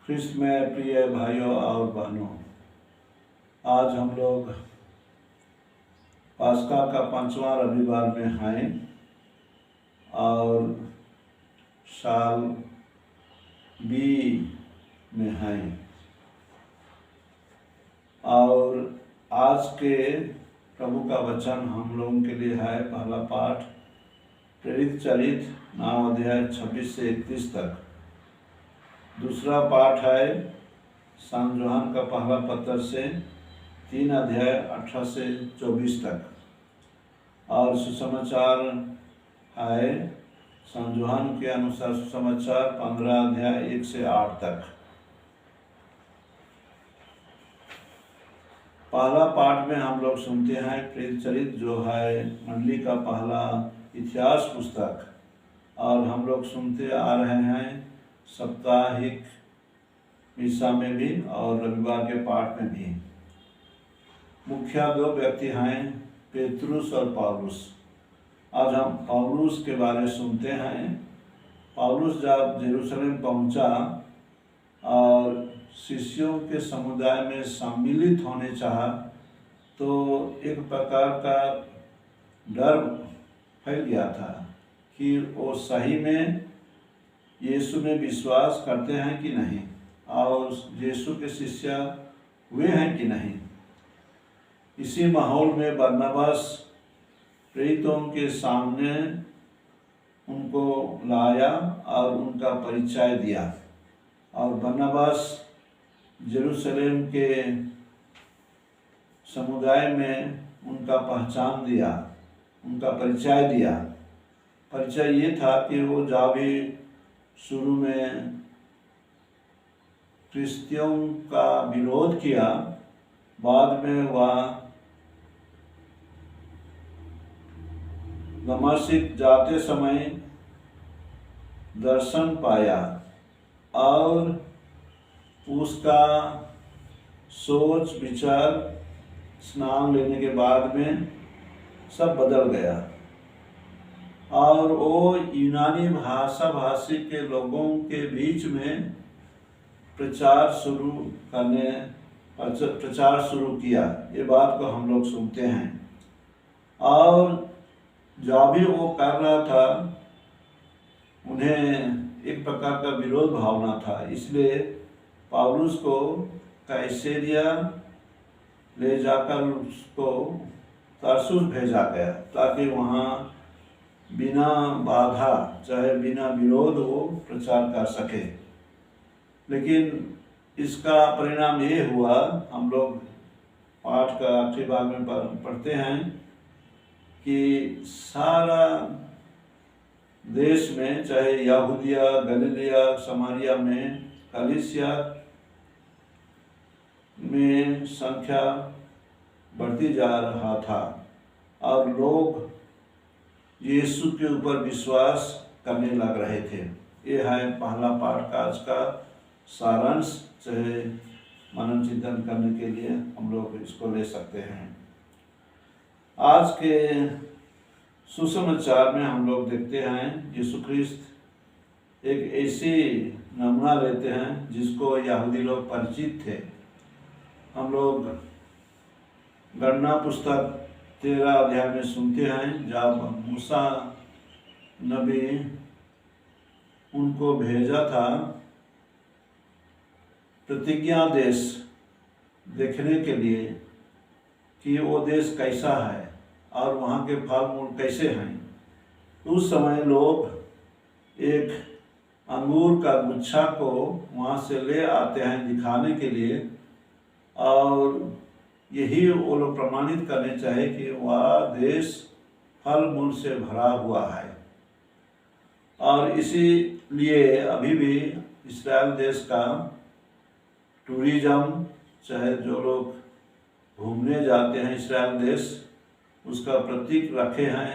ख्रिस्त में प्रिय भाइयों और बहनों, आज हम लोग पास्का का 5वां रविवार में हैं और साल बी में हैं। और आज के प्रभु का वचन हम लोगों के लिए है पहला पाठ प्रेरित चरित 9 अध्याय 26 से 31 तक। दूसरा पाठ है संत यूहन्ना का पहला पत्र से 3 अध्याय 18 से 24 तक। और सुसमाचार है संत यूहन्ना के अनुसार सुसमाचार 15 अध्याय 1 से 8 तक। पहला पाठ में हम लोग सुनते हैं प्रेरित चरित, जो है मंडली का पहला इतिहास पुस्तक, और हम लोग सुनते आ रहे हैं साप्ताहिक मिसा में भी और रविवार के पाठ में भी। मुख्य दो व्यक्ति हैं पेतरुस और पौलुस। आज हम पौलुस के बारे में सुनते हैं। पौलुस जब यरूशलेम पहुंचा और शिष्यों के समुदाय में सम्मिलित होने चाहा तो एक प्रकार का डर फैल गया था कि वो सही में यीशु में विश्वास करते हैं कि नहीं और यीशु के शिष्य हुए हैं कि नहीं। इसी माहौल में बरनबास प्रेरितों के सामने उनको लाया और उनका परिचय दिया, और बरनबास यरूशलेम के समुदाय में उनका पहचान दिया, उनका परिचय दिया। परिचय ये था कि वो जब भी शुरू में क्रिश्चियों का विरोध किया, बाद में वह दमिश्क जाते समय दर्शन पाया और उसका सोच विचार स्नान लेने के बाद में सब बदल गया और वो यूनानी भाषा भाषी के लोगों के बीच में प्रचार शुरू किया। ये बात को हम लोग सुनते हैं। और जब भी वो कर रहा था उन्हें एक प्रकार का विरोध भावना था, इसलिए पौलुस को कैसरिया ले जाकर उसको तरसुस भेजा गया ताकि वहाँ बिना बाधा चाहे बिना विरोध वो प्रचार कर सके। लेकिन इसका परिणाम ये हुआ, हम लोग पाठ का आखिरी भाग में पढ़ते हैं कि सारा देश में चाहे यहूदिया, गलीलिया, समारिया में कलीसिया में संख्या बढ़ती जा रहा था और लोग यीशु के ऊपर विश्वास करने लग रहे थे। ये है पहला पाठ का आज का सारांश। चाहे मनन चिंतन करने के लिए हम लोग इसको ले सकते हैं। आज के सुसमाचार में हम लोग देखते हैं यीशु ख्रिस्त एक ऐसी नमूना लेते हैं जिसको यहूदी लोग परिचित थे। हम लोग गणना पुस्तक 13 अध्याय में सुनते हैं जब मूसा नबी उनको भेजा था प्रतिज्ञा देश देखने के लिए कि वो देश कैसा है और वहाँ के फल मूल कैसे हैं। उस समय लोग एक अंगूर का गुच्छा को वहाँ से ले आते हैं दिखाने के लिए, और यही वो लोग प्रमाणित करने चाहे कि वह देश फल मूल से भरा हुआ है। और इसीलिए अभी भी इस्राएल देश का टूरिज्म, चाहे जो लोग घूमने जाते हैं इस्राएल देश, उसका प्रतीक रखे हैं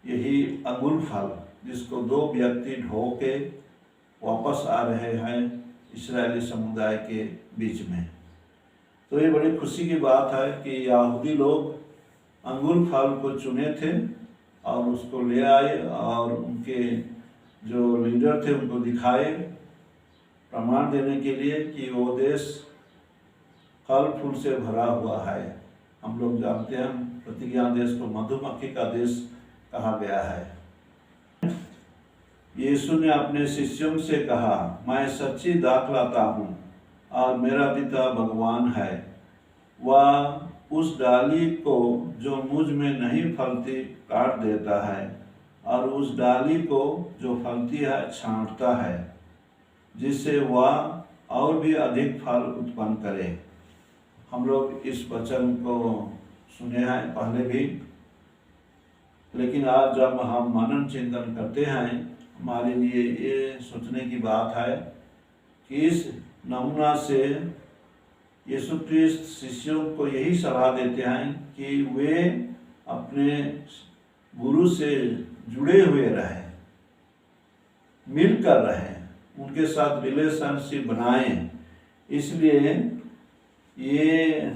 यही अंगूर फल, जिसको 2 व्यक्ति ढो के वापस आ रहे हैं इस्राएली समुदाय के बीच में। तो ये बड़ी खुशी की बात है कि यहूदी लोग अंगूर फल को चुने थे और उसको ले आए और उनके जो लीडर थे उनको दिखाए प्रमाण देने के लिए कि वो देश फल फूल से भरा हुआ है। हम लोग जानते हैं प्रतिज्ञा देश को मधुमक्खी का देश कहा गया है। यीशु ने अपने शिष्यों से कहा, मैं सच्ची दाख लाता हूँ और मेरा पिता भगवान है। वह उस डाली को जो मुझ में नहीं फलती काट देता है और उस डाली को जो फलती है छांटता है, जिससे वह और भी अधिक फल उत्पन्न करे। हम लोग इस वचन को सुने हैं पहले भी, लेकिन आज जब हम मनन चिंतन करते हैं, हमारे लिए ये सोचने की बात है कि इस नमूना से यीशु क्रिस्त शिष्यों को यही सलाह देते हैं कि वे अपने गुरु से जुड़े हुए रहें, मिलकर रहें, उनके साथ रिलेशनशिप बनाएं। इसलिए ये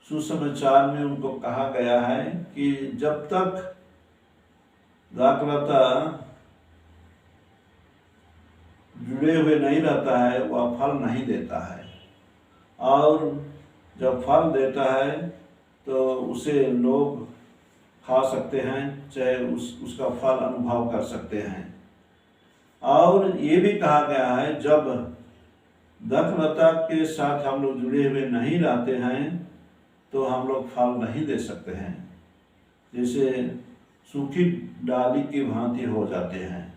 सुसमाचार में उनको कहा गया है कि जब तक दाखलता जुड़े हुए नहीं रहता है वह फल नहीं देता है, और जब फल देता है तो उसे लोग खा सकते हैं, चाहे उसका फल अनुभव कर सकते हैं। और ये भी कहा गया है जब दाखलता के साथ हम लोग जुड़े हुए नहीं रहते हैं तो हम लोग फल नहीं दे सकते हैं, जैसे सूखी डाली की भांति हो जाते हैं।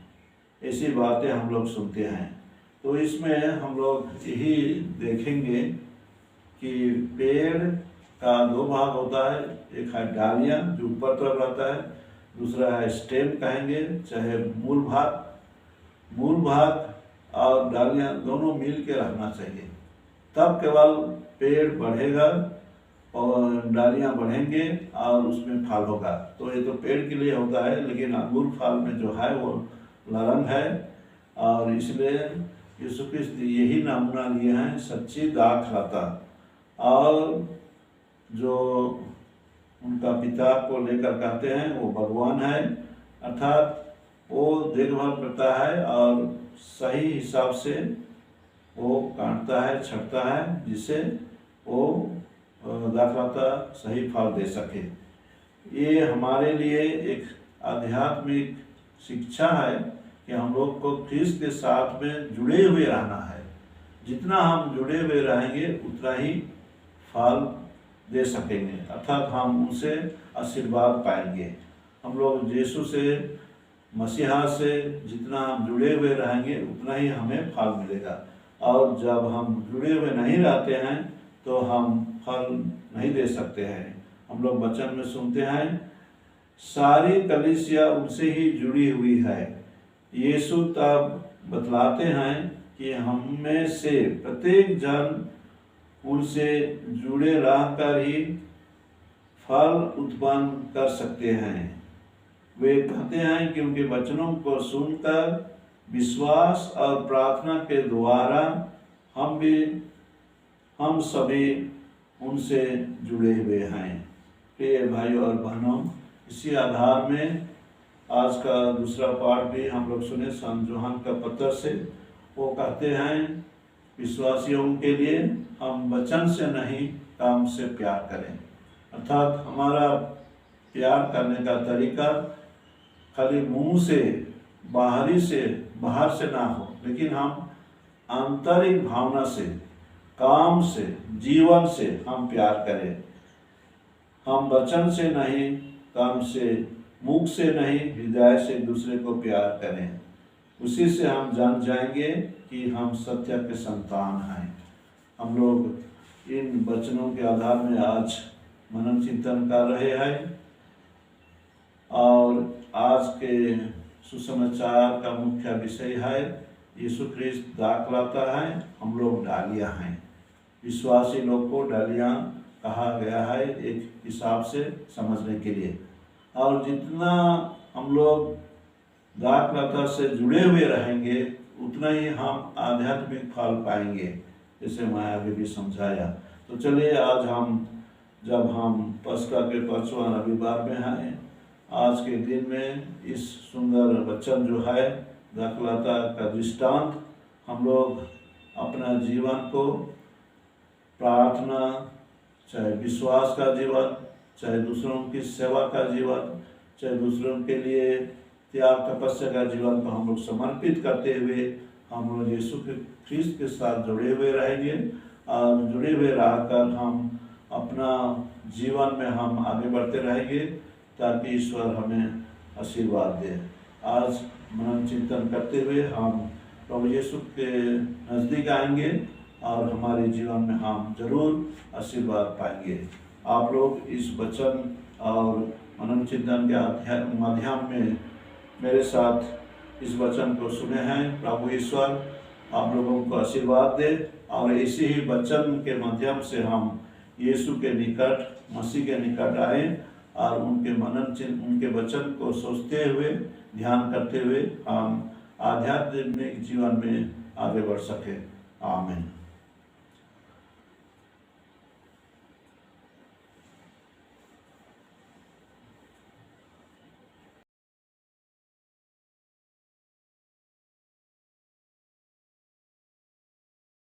ऐसी बातें हम लोग सुनते हैं। तो इसमें हम लोग यही देखेंगे कि पेड़ का दो भाग होता है, एक है डालियाँ जो ऊपर तरफ रहता है, दूसरा है स्टेम कहेंगे, चाहे मूल भाग और डालियाँ दोनों मिल के रहना चाहिए, तब केवल पेड़ बढ़ेगा और डालियाँ बढ़ेंगे और उसमें फल होगा। तो ये तो पेड़ के लिए होता है, लेकिन अंगूर फल में जो है वो नरम है, और इसलिए यीशु क्रिस्त यही नमूना लिए हैं, सच्ची दाखलता। और जो उनका पिता को लेकर कहते हैं वो भगवान है, अर्थात वो देखभाल करता है और सही हिसाब से वो काटता है, छटता है, जिससे वो दाखलता सही फल दे सके। ये हमारे लिए एक आध्यात्मिक शिक्षा है कि हम लोग को ख्रीस्त के साथ में जुड़े हुए रहना है। जितना हम जुड़े हुए रहेंगे उतना ही फल दे सकेंगे, अर्थात हम उनसे आशीर्वाद पाएंगे। हम लोग यीशु से, मसीहा से जितना हम जुड़े हुए रहेंगे उतना ही हमें फल मिलेगा, और जब हम जुड़े हुए नहीं रहते हैं तो हम फल नहीं दे सकते हैं। हम लोग वचन में सुनते हैं सारी कलीसिया उनसे ही जुड़ी हुई है। यीशु तब बतलाते हैं कि हम में से प्रत्येक जन उनसे जुड़े रहकर ही फल उत्पन्न कर सकते हैं। वे कहते हैं कि उनके वचनों को सुनकर विश्वास और प्रार्थना के द्वारा हम सभी उनसे जुड़े हुए हैं। प्रिय भाइयों और बहनों, इसी आधार में आज का दूसरा पाठ भी हम लोग सुने संत यूहन्ना का पत्र से। वो कहते हैं विश्वासियों के लिए हम वचन से नहीं काम से प्यार करें, अर्थात हमारा प्यार करने का तरीका खाली मुंह से, बाहर से ना हो, लेकिन हम आंतरिक भावना से, काम से, जीवन से हम प्यार करें। हम वचन से नहीं, काम से, मुख से नहीं, हृदय से दूसरे को प्यार करें। उसी से हम जान जाएंगे कि हम सत्य के संतान हैं। हम लोग इन वचनों के आधार में आज मनन चिंतन कर रहे हैं, और आज के सुसमाचार का मुख्य विषय है यीशु ख्रीस्त दाखलता है, हम लोग डालियाँ हैं। विश्वासी लोग को डालियाँ कहा गया है एक हिसाब से समझने के लिए। और जितना हम लोग दाखलता से जुड़े हुए रहेंगे उतना ही हम आध्यात्मिक फल पाएंगे, जैसे मैं अभी भी समझाया। तो चलिए आज जब हम पस्का के 5वां रविवार में हैं, आज के दिन में इस सुंदर वचन जो है दाखलता का दृष्टांत हम लोग अपना जीवन को प्रार्थना, चाहे विश्वास का जीवन, चाहे दूसरों की सेवा का जीवन, चाहे दूसरों के लिए त्याग तपस्या का जीवन को हम लोग समर्पित करते हुए हम लोग यीशु ख्रीस्त के साथ जुड़े हुए रहेंगे। और जुड़े हुए रहकर हम अपना जीवन में हम आगे बढ़ते रहेंगे ताकि ईश्वर हमें आशीर्वाद दे। आज मनन चिंतन करते हुए हम प्रभु यीशु के नज़दीक आएंगे और हमारे जीवन में हम जरूर आशीर्वाद पाएंगे। आप लोग इस वचन और मनन चिंतन के माध्यम में मेरे साथ इस वचन को सुने हैं। प्रभु ईश्वर आप लोगों को आशीर्वाद दे और इसी ही वचन के माध्यम से हम यीशु के निकट, मसीह के निकट आए और उनके वचन को सोचते हुए, ध्यान करते हुए हम आध्यात्मिक जीवन में आगे बढ़ सके। आमीन।